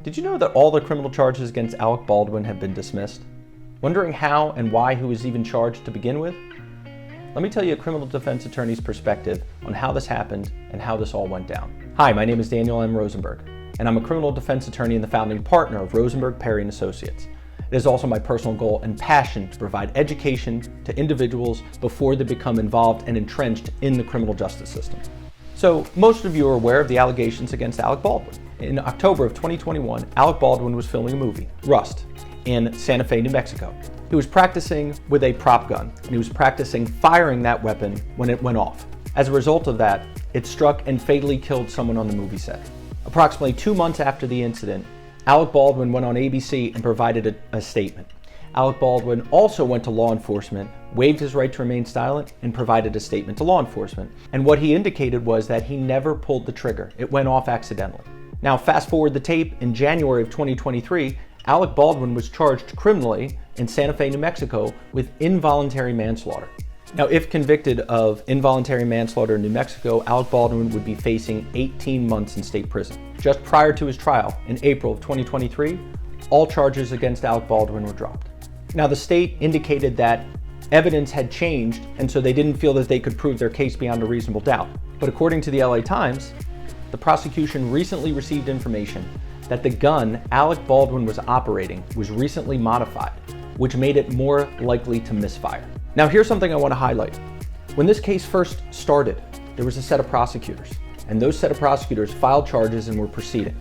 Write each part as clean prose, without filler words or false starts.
Did you know that all the criminal charges against Alec Baldwin have been dismissed? Wondering how and why he was even charged to begin with? Let me tell you a criminal defense attorney's perspective on how this happened and how this all went down. Hi, my name is Daniel M. Rosenberg, and I'm a criminal defense attorney and the founding partner of Rosenberg, Perry & Associates. It is also my personal goal and passion to provide education to individuals before they become involved and entrenched in the criminal justice system. So, most of you are aware of the allegations against Alec Baldwin. In October of 2021, Alec Baldwin was filming a movie, Rust, in Santa Fe, New Mexico. He was practicing with a prop gun, and he was practicing firing that weapon when it went off. As a result of that, it struck and fatally killed someone on the movie set. Approximately 2 months after the incident, Alec Baldwin went on ABC and provided a statement. Alec Baldwin also went to law enforcement, waived his right to remain silent, and provided a statement to law enforcement. And what he indicated was that he never pulled the trigger. It went off accidentally. Now, fast forward the tape, in January of 2023, Alec Baldwin was charged criminally in Santa Fe, New Mexico with involuntary manslaughter. Now, if convicted of involuntary manslaughter in New Mexico, Alec Baldwin would be facing 18 months in state prison. Just prior to his trial, in April of 2023, all charges against Alec Baldwin were dropped. Now, the state indicated that evidence had changed, and so they didn't feel that they could prove their case beyond a reasonable doubt. But according to the LA Times, the prosecution recently received information that the gun Alec Baldwin was operating was recently modified, which made it more likely to misfire. Now, here's something I want to highlight. When this case first started, there was a set of prosecutors, and those set of prosecutors filed charges and were proceeding.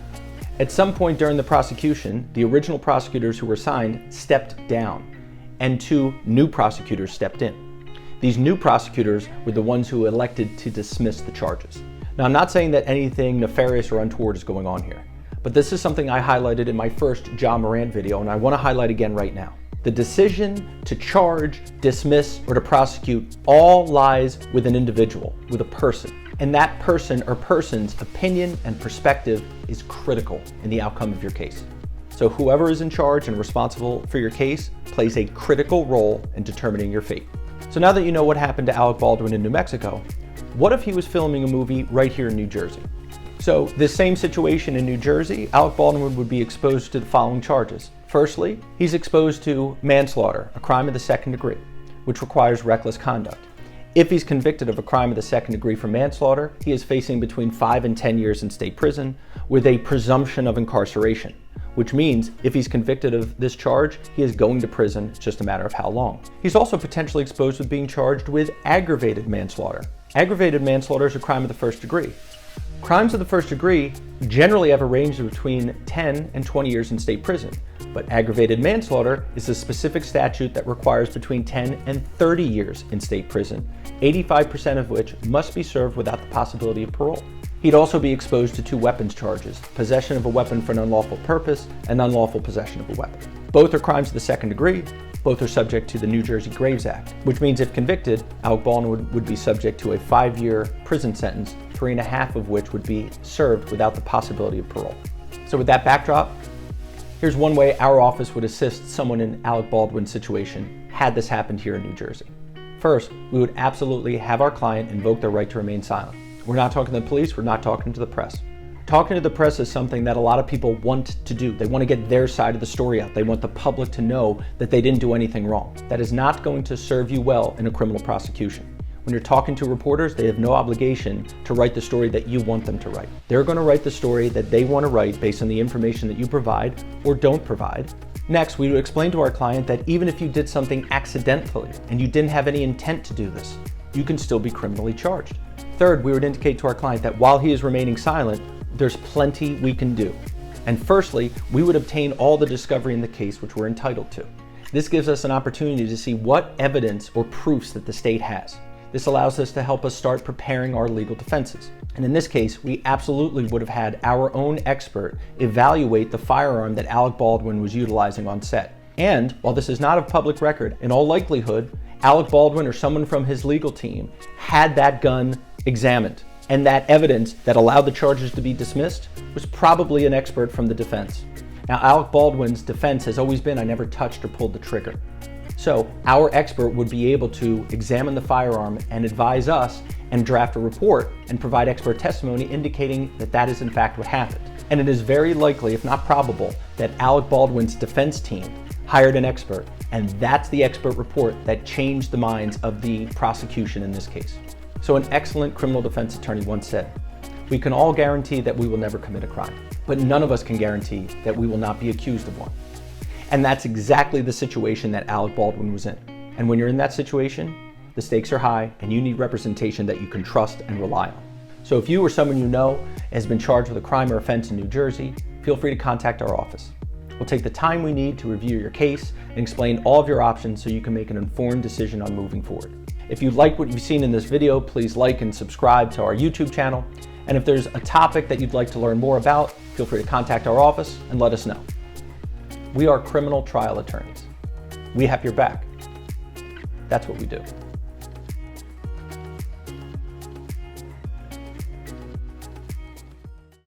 At some point during the prosecution, the original prosecutors who were assigned stepped down, and 2 new prosecutors stepped in. These new prosecutors were the ones who elected to dismiss the charges. Now, I'm not saying that anything nefarious or untoward is going on here, but this is something I highlighted in my first Ja Morant video, and I want to highlight again right now. The decision to charge, dismiss, or to prosecute all lies with an individual, with a person. And that person or person's opinion and perspective is critical in the outcome of your case. So whoever is in charge and responsible for your case plays a critical role in determining your fate. So now that you know what happened to Alec Baldwin in New Mexico, what if he was filming a movie right here in New Jersey? So this same situation in New Jersey, Alec Baldwin would be exposed to the following charges. Firstly, he's exposed to manslaughter, a crime of the second degree, which requires reckless conduct. If he's convicted of a crime of the second degree for manslaughter, he is facing between 5 and 10 years in state prison with a presumption of incarceration, which means if he's convicted of this charge, he is going to prison, it's just a matter of how long. He's also potentially exposed with being charged with aggravated manslaughter. Aggravated manslaughter is a crime of the first degree. Crimes of the first degree generally have a range of between 10 and 20 years in state prison, but aggravated manslaughter is a specific statute that requires between 10 and 30 years in state prison, 85% of which must be served without the possibility of parole. He'd also be exposed to 2 weapons charges, possession of a weapon for an unlawful purpose and unlawful possession of a weapon. Both are crimes of the second degree. Both are subject to the New Jersey Graves Act, which means if convicted, Alec Baldwin would be subject to a 5-year prison sentence, 3.5 of which would be served without the possibility of parole. So with that backdrop, here's one way our office would assist someone in Alec Baldwin's situation had this happened here in New Jersey. First, we would absolutely have our client invoke their right to remain silent. We're not talking to the police, we're not talking to the press. Talking to the press is something that a lot of people want to do. They want to get their side of the story out. They want the public to know that they didn't do anything wrong. That is not going to serve you well in a criminal prosecution. When you're talking to reporters, they have no obligation to write the story that you want them to write. They're going to write the story that they want to write based on the information that you provide or don't provide. Next, we would explain to our client that even if you did something accidentally and you didn't have any intent to do this, you can still be criminally charged. Third, we would indicate to our client that while he is remaining silent, there's plenty we can do. And firstly, we would obtain all the discovery in the case which we're entitled to. This gives us an opportunity to see what evidence or proofs that the state has. This allows us to help us start preparing our legal defenses. And in this case, we absolutely would have had our own expert evaluate the firearm that Alec Baldwin was utilizing on set. And while this is not of public record, in all likelihood, Alec Baldwin or someone from his legal team had that gun examined. And that evidence that allowed the charges to be dismissed was probably an expert from the defense. Now, Alec Baldwin's defense has always been, I never touched or pulled the trigger. So our expert would be able to examine the firearm and advise us and draft a report and provide expert testimony indicating that that is in fact what happened. And it is very likely, if not probable, that Alec Baldwin's defense team hired an expert, and that's the expert report that changed the minds of the prosecution in this case. So an excellent criminal defense attorney once said, "We can all guarantee that we will never commit a crime, but none of us can guarantee that we will not be accused of one." And that's exactly the situation that Alec Baldwin was in. And when you're in that situation, the stakes are high and you need representation that you can trust and rely on. So if you or someone you know has been charged with a crime or offense in New Jersey, feel free to contact our office. We'll take the time we need to review your case and explain all of your options so you can make an informed decision on moving forward. If you like what you've seen in this video, please like and subscribe to our YouTube channel. And if there's a topic that you'd like to learn more about, feel free to contact our office and let us know. We are criminal trial attorneys. We have your back. That's what we do.